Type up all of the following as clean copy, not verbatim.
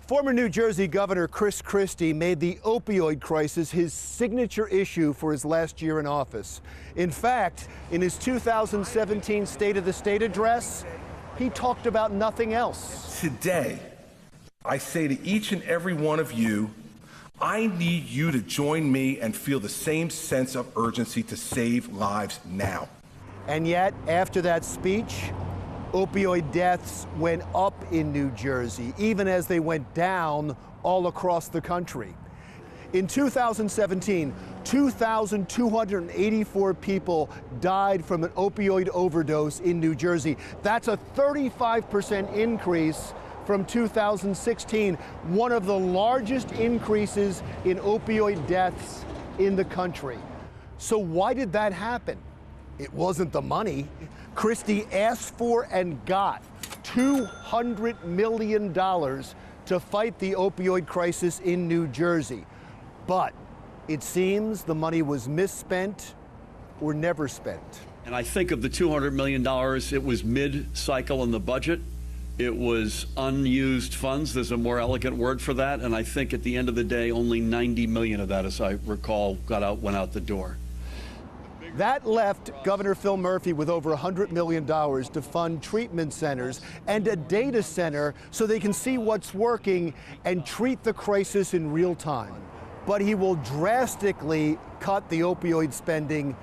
Former New Jersey Governor Chris Christie made the opioid crisis his signature issue for his last year in office. In fact, in his 2017 State of the State address, he talked about nothing else. Today, I say to each and every one of you, I need you to join me and feel the same sense of urgency to save lives now. And yet, after that speech, opioid deaths went up in New Jersey, even as they went down all across the country. In 2017, 2,284 people died from an opioid overdose in New Jersey. That's a 35% increase from 2016, one of the largest increases in opioid deaths in the country. So why did that happen? It wasn't the money. Christie asked for and got $200 million to fight the opioid crisis in New Jersey. But it seems the money was misspent or never spent. And I think of the $200 million, it was mid-cycle in the budget. It was unused funds. There's a more elegant word for that. And I think at the end of the day, only 90 million of that, as I recall, went out the door. That left Governor Phil Murphy with over $100 million to fund treatment centers and a data center so they can see what's working and treat the crisis in real time. But he will drastically cut the opioid spending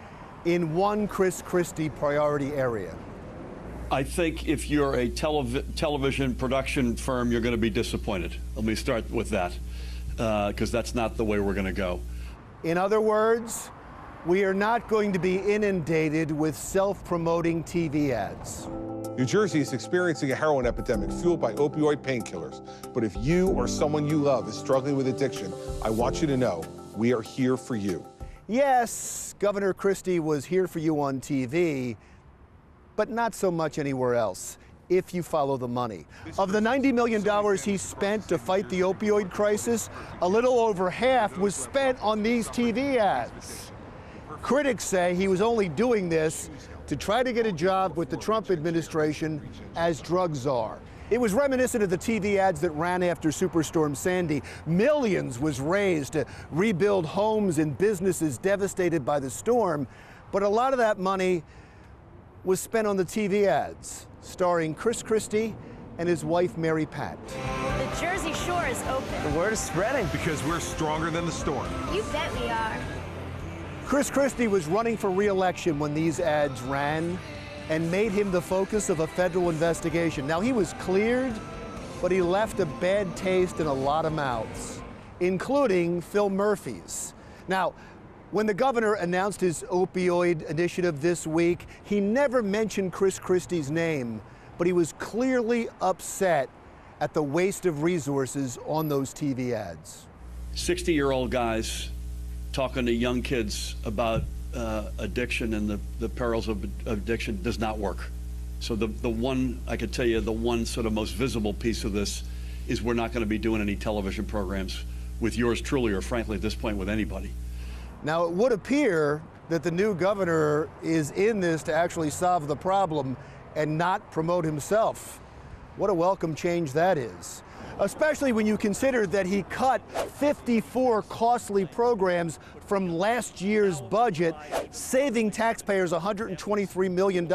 in one Chris Christie priority area. I think if you're a television production firm, you're going to be disappointed. Let me start with that, because that's not the way we're going to go. In other words, we are not going to be inundated with self-promoting TV ads. New Jersey is experiencing a heroin epidemic fueled by opioid painkillers. But if you or someone you love is struggling with addiction, I want you to know we are here for you. Yes, Governor Christie was here for you on TV, but not so much anywhere else, if you follow the money. Of the $90 million he spent to fight the opioid crisis, a little over half was spent on these TV ads. Critics say he was only doing this to try to get a job with the Trump administration as drug czar. It was reminiscent of the TV ads that ran after Superstorm Sandy. Millions was raised to rebuild homes and businesses devastated by the storm, but a lot of that money was spent on the TV ads, starring Chris Christie and his wife, Mary Pat. The Jersey Shore is open. The word is spreading. Because we're stronger than the storm. You bet we are. Chris Christie was running for re-election when these ads ran and made him the focus of a federal investigation. Now, he was cleared, but he left a bad taste in a lot of mouths, including Phil Murphy's. Now, when the governor announced his opioid initiative this week, he never mentioned Chris Christie's name, but he was clearly upset at the waste of resources on those TV ads. 60-year-old guys talking to young kids about addiction and the perils of addiction does not work. So the one, I could tell you, the one sort of most visible piece of this is we're not going to be doing any television programs with yours truly, or frankly at this point with anybody. Now, it would appear that the new governor is in this to actually solve the problem and not promote himself. What a welcome change that is, especially when you consider that he cut 54 costly programs from last year's budget, saving taxpayers $123 million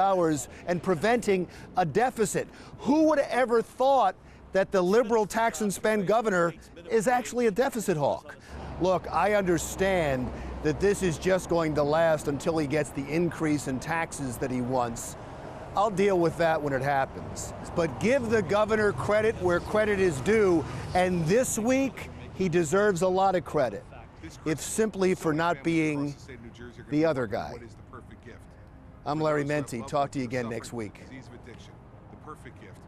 and preventing a deficit. Who would have ever thought that the liberal tax and spend governor is actually a deficit hawk? Look, I understand that this is just going to last until he gets the increase in taxes that he wants. I'll deal with that when it happens. But give the governor credit where credit is due, and this week he deserves a lot of credit, if simply for not being the other guy. I'm Larry Menti. Talk to you again next week. The perfect gift.